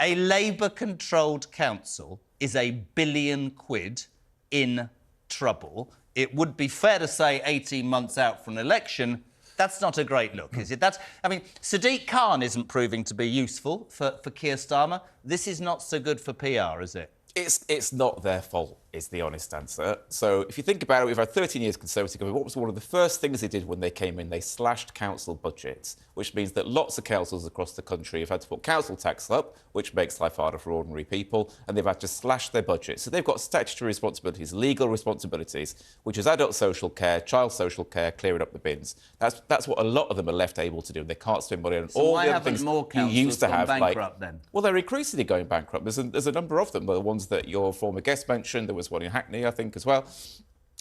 A Labour-controlled council is £1 billion in trouble. It would be fair to say 18 months out from an election, that's not a great look, is it? Sadiq Khan isn't proving to be useful for Keir Starmer. This is not so good for PR, is it? It's not their fault, is the honest answer. So if you think about it, we've had 13 years Conservative government. What was one of the first things they did when they came in? They slashed council budgets, which means that lots of councils across the country have had to put council tax up, which makes life harder for ordinary people, and they've had to slash their budgets. So they've got statutory responsibilities, legal responsibilities, which is adult social care, child social care, clearing up the bins. That's what a lot of them are left able to do. They can't spend money on all the other things you used to have. Bankrupt, then? Well, they're increasingly going bankrupt. There's a number of them. The ones that your former guest mentioned. There was one in Hackney, I think, as well.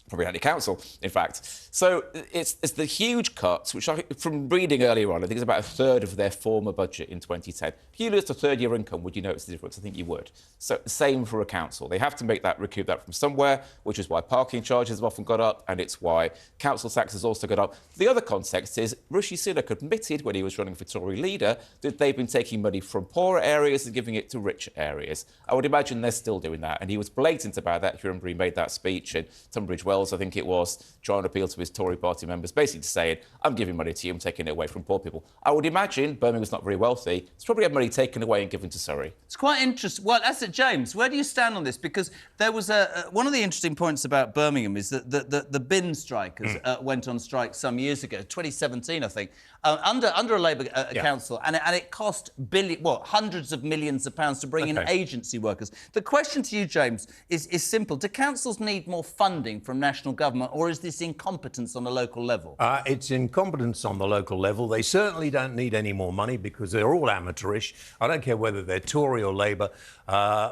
Probably Hackney Council, in fact. So it's the huge cuts, which from reading earlier on, I think it's about a third of their former budget in 2010. If you lose a third year income, would you notice the difference? I think you would. So same for a council. They have to recoup that from somewhere, which is why parking charges have often got up, and it's why council tax has also got up. The other context is Rishi Sunak admitted when he was running for Tory leader that they've been taking money from poorer areas and giving it to richer areas. I would imagine they're still doing that, and he was blatant about that. If you remember, he made that speech in Tunbridge Wells, I think it was, trying to appeal to his Tory party members, basically saying, I'm giving money to you, I'm taking it away from poor people. I would imagine Birmingham's not very wealthy. It's probably had money taken away and given to Surrey. It's quite interesting. Well, that's it, James. Where do you stand on this? Because there was one of the interesting points about Birmingham is that the bin strikers went on strike some years ago, 2017, I think, under a Labour council, and it cost hundreds of millions of pounds to bring in agency workers. The question to you, James, is simple. Do councils need more funding from national government, or is this incompetence on a local level? It's incompetence on the local level. They certainly don't need any more money because they're all amateurish. I don't care whether they're Tory or Labour.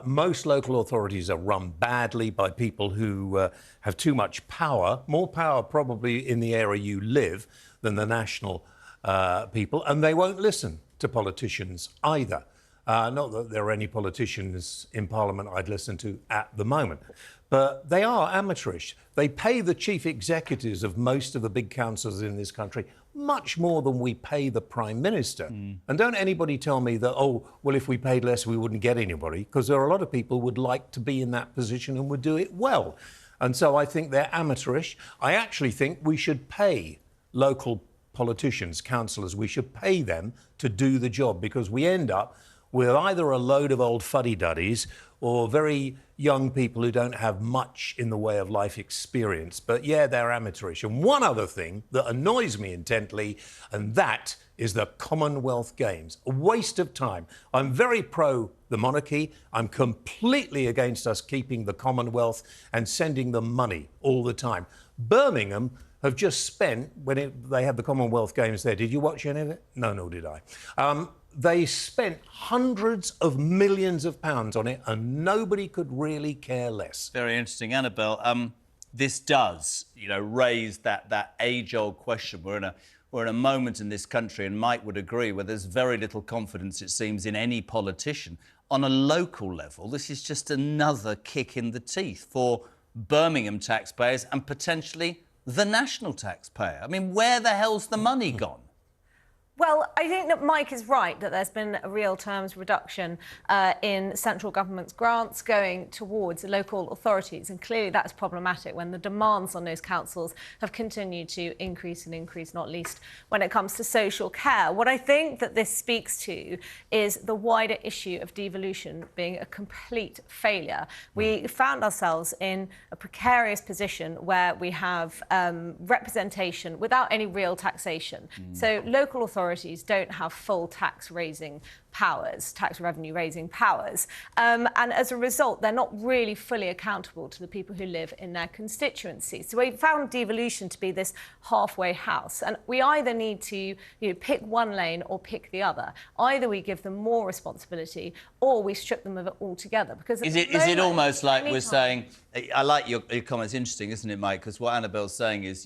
Most local authorities are run badly by people who have too much power, more power probably in the area you live than the national people, and they won't listen to politicians either. Not that there are any politicians in Parliament I'd listen to at the moment, but they are amateurish. They pay the chief executives of most of the big councils in this country much more than we pay the Prime Minister. And don't anybody tell me that, oh, well, if we paid less, we wouldn't get anybody, because there are a lot of people who would like to be in that position and would do it well. And so I think they're amateurish. I actually think we should pay local politicians, councillors, we should pay them to do the job, because we end up with either a load of old fuddy-duddies or very young people who don't have much in the way of life experience. But, yeah, they're amateurish. And one other thing that annoys me intently, and that is the Commonwealth Games. A waste of time. I'm very pro the monarchy. I'm completely against us keeping the Commonwealth and sending them money all the time. Birmingham have just spent, when they had the Commonwealth Games there, did you watch any of it? No, nor did I. They spent hundreds of millions of pounds on it, and nobody could really care less. Very interesting, Annabelle. This does, raise that age-old question. We're in a moment in this country, and Mike would agree, where there's very little confidence, it seems, in any politician. On a local level, this is just another kick in the teeth for Birmingham taxpayers and potentially the national taxpayer. I mean, where the hell's the money gone? Well, I think that Mike is right, that there's been a real terms reduction in central government's grants going towards local authorities, and clearly that's problematic when the demands on those councils have continued to increase and increase, not least when it comes to social care. What I think that this speaks to is the wider issue of devolution being a complete failure. We found ourselves in a precarious position where we have representation without any real taxation. So local authorities don't have full tax revenue raising powers. And as a result, they're not really fully accountable to the people who live in their constituency. So we found devolution to be this halfway house. And we either need to pick one lane or pick the other. Either we give them more responsibility or we strip them of it altogether. Because is it almost like we're saying, I like your comments, interesting, isn't it, Mike? Because what Annabelle's saying is,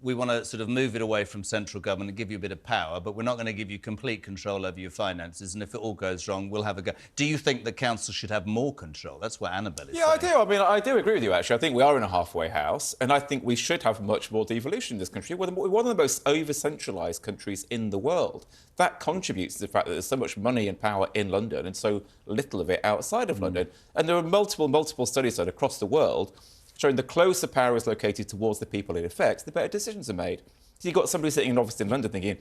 we want to sort of move it away from central government and give you a bit of power, but we're not going to give you complete control over your finances, and if it all goes wrong, we'll have a go. Do you think the council should have more control? That's what Annabelle is saying. I do. I mean, I do agree with you, actually. I think we are in a halfway house, and I think we should have much more devolution in this country. We're one of the most over-centralised countries in the world. That contributes to the fact that there's so much money and power in London and so little of it outside of London. And there are multiple studies done across the world showing the closer power is located towards the people it affects, the better decisions are made. So you've got somebody sitting in office in London thinking,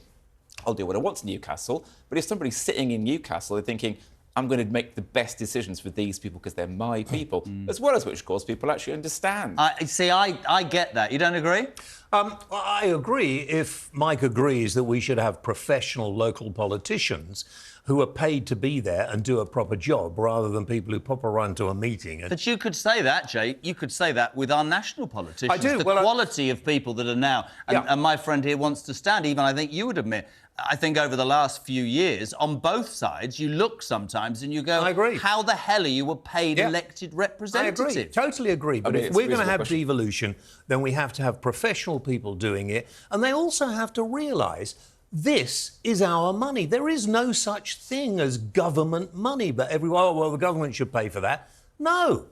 I'll do what I want to Newcastle. But if somebody's sitting in Newcastle, they're thinking, I'm going to make the best decisions for these people because they're my people, as well as which, of course, people actually understand. I get that. You don't agree? I agree if Mike agrees that we should have professional local politicians who are paid to be there and do a proper job rather than people who pop around to a meeting. But you could say that, Jay. You could say that with our national politicians. I do. The quality of people that are now... And my friend here wants to stand, even I think you would admit, I think over the last few years, on both sides, you look sometimes and you go, I agree. How the hell are you a paid elected representative? I agree, totally agree. But if we're going to have devolution, then we have to have professional people doing it. And they also have to realise this is our money. There is no such thing as government money. But everyone, well, the government should pay for that. No,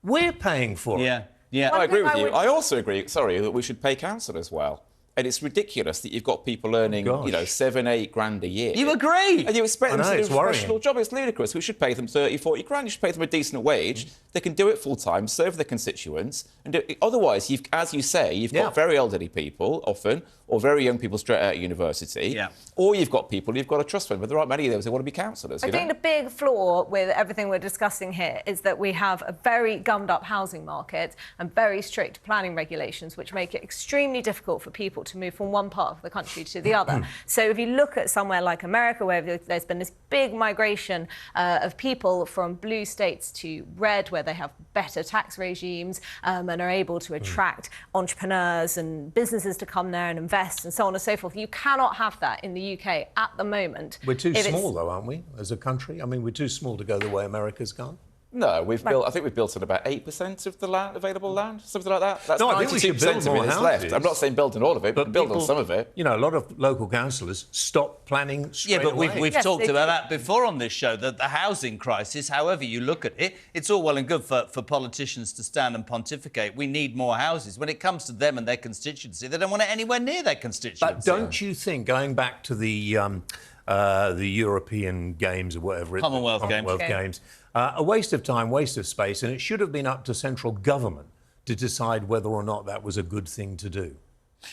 we're paying for it. Yeah. I agree with you. I also agree, that we should pay council as well. And it's ridiculous that you've got people earning, $7-8 grand a year. You agree? And you expect them to do a professional job. It's ludicrous. We should pay them 30-40 grand. You should pay them a decent wage. They can do it full time, serve their constituents. And otherwise, as you say, you've got very elderly people often, or very young people straight out of university. Yeah. Or you've got people you've got to trust fund, but there aren't many of those who want to be councillors. I think the big flaw with everything we're discussing here is that we have a very gummed up housing market and very strict planning regulations, which make it extremely difficult for people to move from one part of the country to the other. So if you look at somewhere like America, where there's been this big migration of people from blue states to red, where they have better tax regimes and are able to attract entrepreneurs and businesses to come there and invest and so on and so forth. You cannot have that in the UK at the moment. We're too small, though, aren't we, as a country? I mean, we're too small to go the way America's gone. No, I think we've built on about 8% of the available land, something like that. That's no, I think we should build more houses. Left. I'm not saying build on all of it, but build on some of it. You know, a lot of local councillors stop planning straight but away. we've talked about that before on this show, that the housing crisis, however you look at it, it's all well and good for politicians to stand and pontificate. We need more houses. When it comes to them and their constituency, they don't want it anywhere near their constituency. But don't you think, going back to the European Games or whatever... Commonwealth Games. A waste of time, waste of space, and it should have been up to central government to decide whether or not that was a good thing to do.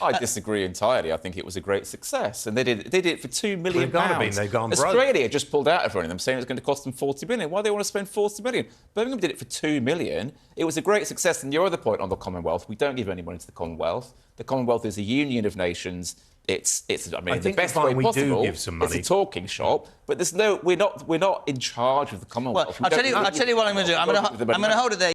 I disagree entirely. I think it was a great success, and they did it for £2 million. They've gone broke. Australia just pulled out of running them, saying it was going to cost them 40 million. Why do they want to spend 40 million? Birmingham did it for £2 million. It was a great success. And your other point on the Commonwealth, we don't give any money to the Commonwealth. The Commonwealth is a union of nations. It's I mean, the best way possible. It's a talking shop, but we're not in charge of the Commonwealth. Well, I'll tell you what I'm going to do. I'm going to hold it there.